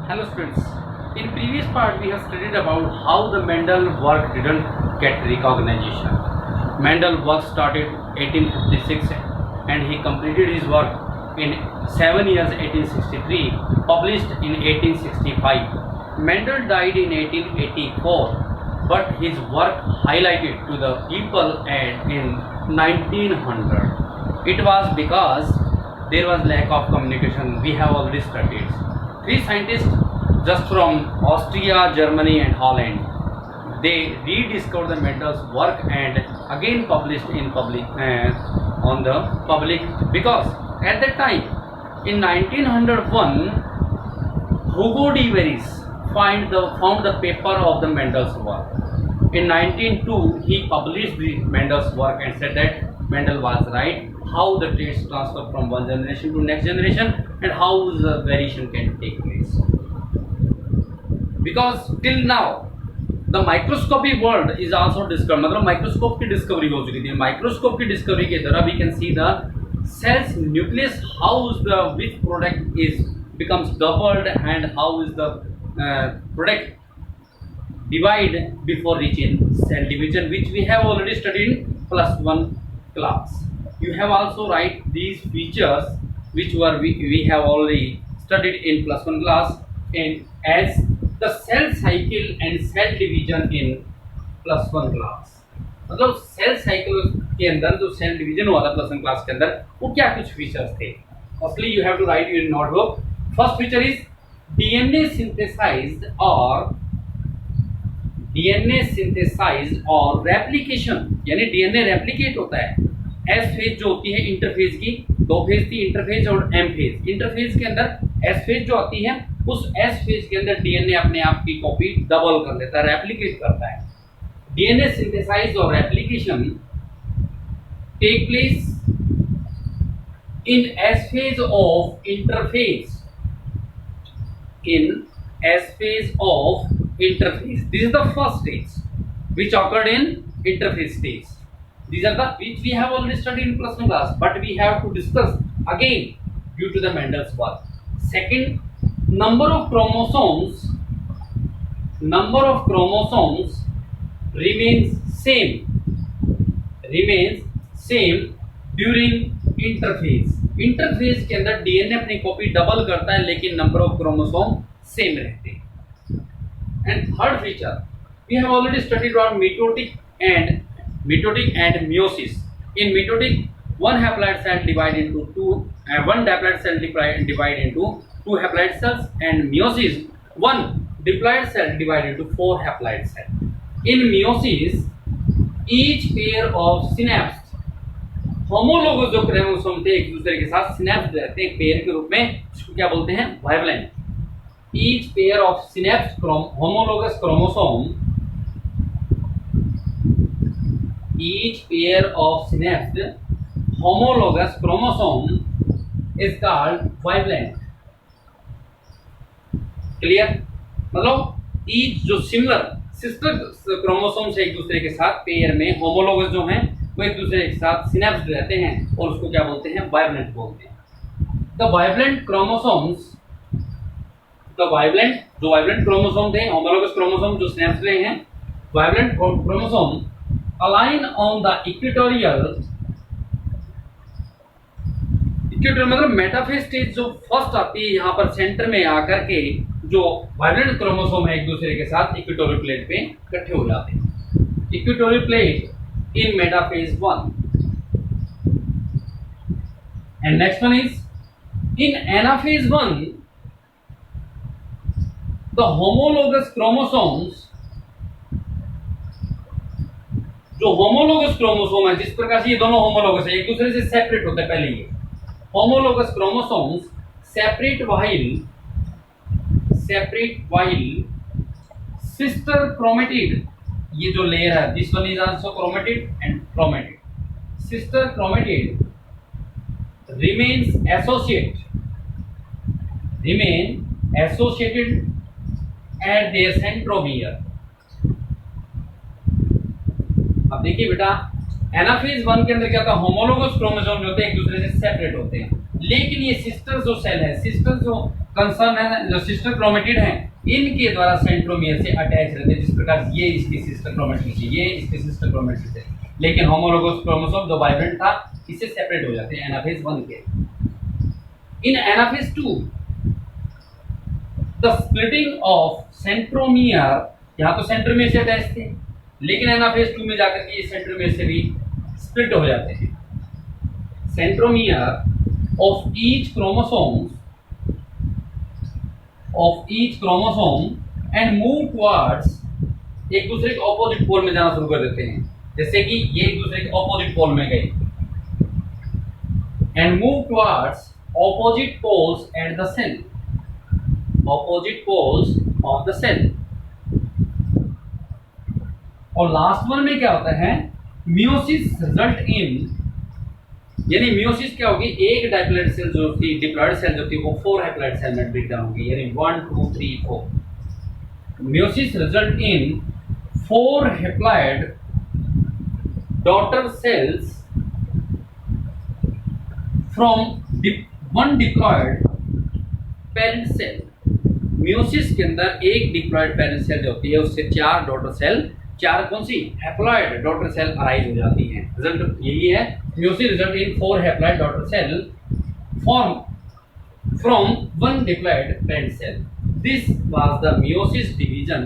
Hello students. In previous part we have studied about how the Mendel work didn't get recognition. Mendel work started 1856 and he completed his work in 7 years 1863, published in 1865. Mendel died in 1884, but his work highlighted to the people and in 1900. It was because there was lack of communication. We have already studied. Three scientists just from Austria, Germany and Holland, they rediscovered the Mendel's work and again published in public on the public, because at that time in 1901 Hugo de Vries found the paper of the Mendel's work. In 1902 he published the Mendel's work and said that Mendel was right, how the traits transfer from one generation to next generation and how the variation can take place. Because till now the microscopy world is also discovered, मतलब microscope की discovery हो चुकी थी. Microscope की discovery के द्वारा we can see the cells nucleus, how the which product is becomes doubled and how is the product divide before reaching cell division, which we have already studied in +1 class. You have also write these features which were we have already studied in +1 class, and as the cell cycle and cell division in +1 class. मतलब cell cycle के अंदर जो cell division हुआ था +1 class के अंदर, वो क्या कुछ फीचर्स थे. Firstly you have to write in notebook. First feature is DNA synthesized और रेप्लिकेशन, यानी डीएनए रेप्लिकेट होता है. एस फेज जो होती है इंटरफेज की, दो फेज थी, इंटरफेज और एम फेज. इंटरफेज के अंदर एस फेज जो आती है, उस एस फेज के अंदर डीएनए अपने आप की कॉपी डबल कर लेता है, रेप्लिकेट करता है. डीएनए सिंथेसाइज और replication take place in S phase of interphase. In S phase of interphase, this is the first stage which occurred in interphase stage. These are the which we have already studied in +1 class, but we have to discuss again due to the Mendel's work. Second, number of chromosomes remains same during interphase. Interphase के अंदर DNA अपनी copy double करता है, लेकिन number of chromosome same रहते हैं. And third feature we have already studied about mitotic and meiosis. In mitotic, one haploid cell divide into one diploid cell divide into 2 haploid cells, and meiosis, one diploid cell divide into 4 haploid cells. In meiosis, each pair of synapse, homologous जो chromosome थे एक दूसरे के साथ synapse रहते हैं एक pair के रूप में, इसको क्या बोलते हैं? Bivalent. Each pair of synapse homologous chromosome, each pair of synapse homologous chromosome is called bivalent. Clear? मतलब ईच जो सिमिलर सिस्टर क्रोमोसोम्स एक दूसरे के साथ पेयर में होमोलोगस जो हैं वो एक दूसरे के साथ सिनेप्स रहते हैं और उसको क्या बोलते हैं? वाइवलेंट बोलते हैं. द वाइवलेंट क्रोमोसोम थे, होमोलोगस क्रोमोसोम जो सिनेप्स रहे हैं, bivalent chromosome align on the equatorial मतलब मेटाफेज स्टेज जो फर्स्ट आती है, यहाँ पर सेंटर में आकर के जो वाइवलेंट क्रोमोसोम है एक दूसरे के साथ इक्वेटोरियल प्लेट पे इकट्ठे हो जाते हैं. Equatorial plate in metaphase 1, and next one is in anaphase 1, the homologous chromosomes, जो होमोलोगस क्रोमोसोम है, जिस प्रकार से ये दोनों होमोलोगस है, एक दूसरे से सेपरेट होते हैं. पहले ये homologous chromosomes separate while sister chromatid, ये जो लेयर है, this one is also chromatid and chromatid. Sister chromatid remain associated at their centromere. अब देखिए बेटा, एनाफेज 1 के अंदर क्या होता है? होमोलोगस क्रोमोसोम जो होते हैं एक दूसरे से सेपरेट होते हैं. लेकिन ये सिस्टर जो सेल है, सिस्टर जो कंसर्न है, जो सिस्टर क्रोमेटिड है, इनके द्वारा सेंट्रोमियर से अटैच रहते हैं। जिस प्रकार ये इसकी सिस्टर क्रोमेटिड से, ये इसकी सिस्टर क्रोमेटिड से, लेकिन होमोलोगस क्रोमोसोम जो वाइब्रेंट था इससे सेपरेट हो जाते हैं एनाफेज 1 के। इन anaphase 2 the splitting of centromere, यहाँ तो सेंट्रोमियर से अटैच थे, लेकिन एनाफेज 2 में जाकर के ये सेंट्रोमियर से भी स्प्लिट हो जाते हैं। Centromere of each chromosome and move towards, एक दूसरे के ऑपोजिट पोल में जाना शुरू कर देते हैं। जैसे कि ये एक दूसरे के ऑपोजिट पोल में गए, and move towards opposite poles at the cell, opposite poles of the cell। और लास्ट वन में क्या होता है, मियोसिस रिजल्ट इन, यानी मियोसिस क्या होगी, एक डाइप्लॉइड सेल जो थी, डिप्लॉइड सेल जो थी, वो 4 हैप्लॉइड सेल में ब्रेक डाउन होगी, यानी 1 2 3 4। Meiosis result in 4 haploid daughter cells from 1 diploid parent cell. मियोसिस के अंदर एक डिप्लॉइड पेरेंट सेल जो होती है उससे 4 डॉटर सेल, 4 कौन सी, हैप्लॉइड डॉटर सेल अराइज हो जाती हैं। रिजल्ट यही है, meiosis result in 4 haploid daughter cell form from 1 diploid parent cell. This was the meiosis division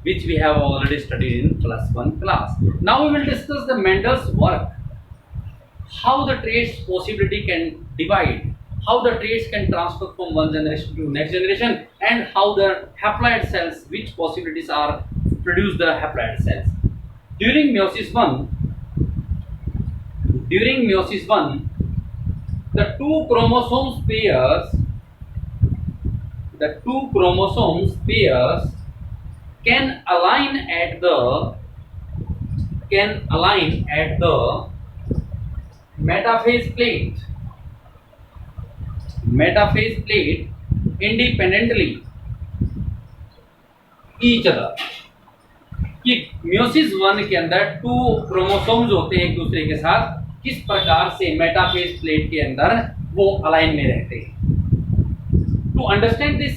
which we have already studied in +1 class. Now we will discuss the Mendel's work, how the traits possibility can divide, how the traits can transfer from one generation to next generation, and how the haploid cells, which possibilities are produce the haploid cells. During meiosis 1, the two chromosomes pairs can align at the metaphase plate independently each other। कि meiosis 1 के अंदर 2 chromosomes होते हैं एक दूसरे के साथ, किस प्रकार से मेटाफेज प्लेट के अंदर वो अलाइन में रहते हैं। टू अंडरस्टैंड दिस,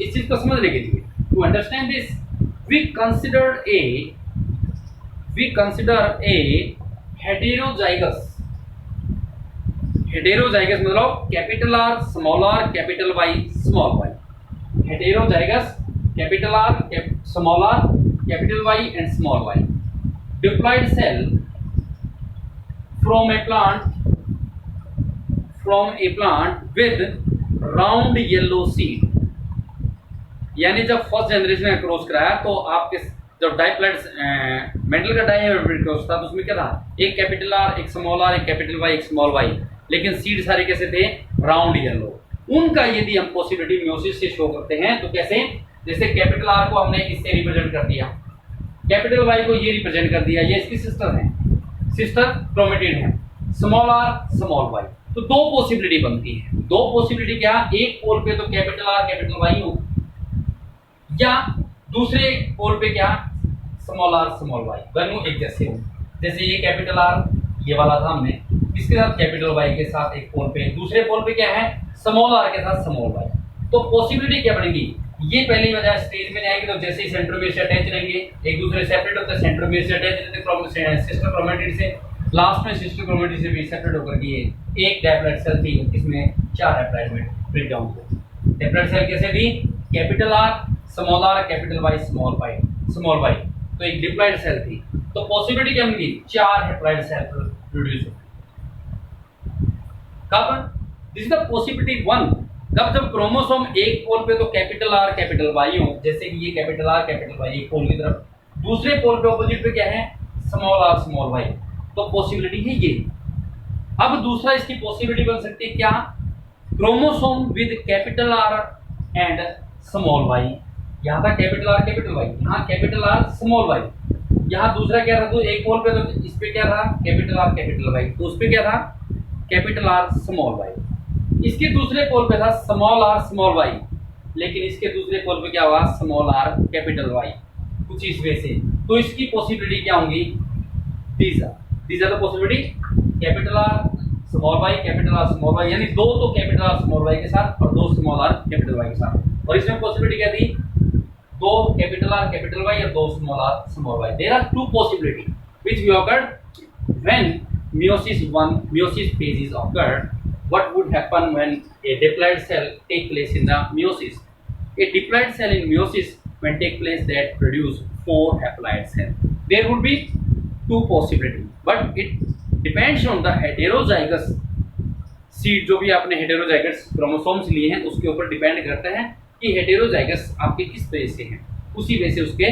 इस चीज को समझने के लिए, to understand this we consider a heterozygous मतलब capital R small are capital Y small y. Heterozygous capital R small r capital Y and small y, diploid cell from a plant with round yellow seed। यानी जब first generation में cross कराया तो आपके जब diploid Mendel का dihybrid cross था तो उसमें क्या था, एक कैपिटल आर एक स्मॉल आर एक कैपिटल वाई एक स्मॉल वाई, लेकिन सीड सारे कैसे थे, राउंड येलो। उनका यदि हम पॉसिबिलिटी म्योसिस से शो करते हैं तो कैसे, जैसे कैपिटल आर को हमने इससे रिप्रेजेंट कर दिया, कैपिटल वाई को ये रिप्रेजेंट कर दिया, ये इसकी सिस्टर है, सिस्टर क्रोमेटिड है, स्मॉल आर स्मॉल वाई। तो 2 पॉसिबिलिटी बनती है। 2 पॉसिबिलिटी क्या, एक पोल पे तो कैपिटल आर कैपिटल वाई हो, या दूसरे पोल पे क्या, स्मॉल आर स्मॉल वाई, दोनों एक जैसे हो। जैसे ये कैपिटल आर ये वाला था हमने, इसके साथ कैपिटल वाई के साथ एक पोल पे, दूसरे पोल पे क्या है, स्मॉल आर के साथ स्मॉल वाई। तो पॉसिबिलिटी क्या बनेगी, ये पहली वजह स्टेज में जाएंगे तो जैसे ही सेंट्रोमियर से अटैच रहेंगे, एक दूसरे सेपरेट होते हैं, सेंट्रोमियर से अटैच रहते हैं सिस्टर क्रोमेटिड से, लास्ट में सिस्टर क्रोमेटिड से भी सेपरेट होकर के एक डाइप्लॉइड सेल थी, इसमें 4 हैप्लॉइड में ब्रेक डाउन हुए। डाइप्लॉइड सेल कैसे थी, capital R small are capital Y small Y, तो एक डिप्लॉइड सेल थी। तो पॉसिबिलिटी क्या मिली, 4 हैप्लॉइड सेल प्रोड्यूस हुए। कब, दिस इज द पॉसिबिलिटी 1, जब क्रोमोसोम एक पोल पे तो कैपिटल आर कैपिटल वाई हो, जैसे कि ये कैपिटल आर कैपिटल वाई एक पोल की तरफ, दूसरे पोल पे ऑपोजिट पे क्या है, स्मॉल आर स्मॉल वाई। तो पॉसिबिलिटी है ये। अब दूसरा इसकी पॉसिबिलिटी बन सकती है क्या, chromosome with capital R and small Y. यहाँ था कैपिटल आर कैपिटल वाई, यहाँ कैपिटल आर स्मॉल वाई, यहाँ दूसरा क्या था, तो एक पोल पे तो इस पे क्या था, कैपिटल आर कैपिटल वाई, तो उस पे क्या था, कैपिटल आर स्मॉल वाई। इसके दूसरे पोल पे था स्मॉल आर स्मॉल वाई, लेकिन इसके दूसरे पोल पे क्या हुआ, स्मॉल आर कैपिटल वाई, कुछ इस वे से। तो इसकी पॉसिबिलिटी क्या होंगी, these are the possibility, capital R small Y capital R small Y, यानी दो तो कैपिटल आर स्मॉल वाई के साथ और दो स्मॉल आर कैपिटल वाई के साथ। और इसमें पॉसिबिलिटी क्या थी, दो कैपिटल आर कैपिटल वाई और दो small R small Y. There are two possibility which we occurred when meiosis phase is occurred. What would happen when a diploid cell take place in the meiosis? A diploid cell in meiosis when take place that produce 4 haploid cells. There would be two possibilities, but it depends on the heterozygous seed, जो भी आपने heterozygous chromosomes लिए हैं उसके ऊपर depend करते हैं कि हेटेरोजाइगस आपके किस तरह से हैं, उसी वजह से उसके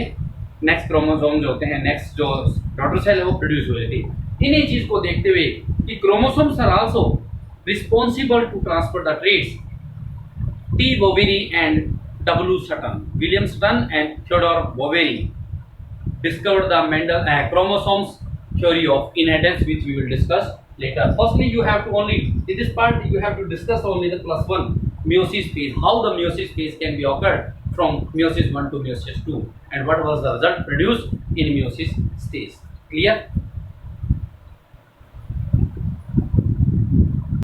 नेक्स्ट क्रोमोसोम जो होते हैं, नेक्स्ट जो डॉटर सेल है वो प्रोड्यूस हो जाती है। इन्हीं चीज को देखते हुए कि chromosomes are also responsible to transfer the traits, T Boveri and W Sutton, William Sutton and Theodore Boveri discovered the Mendel chromosomes theory of inheritance, which we will discuss later. Firstly, you have to only in this part you have to discuss only the +1 meiosis phase, how the meiosis phase can be occurred from meiosis 1 to meiosis 2, and what was the result produced in meiosis stage. Clear?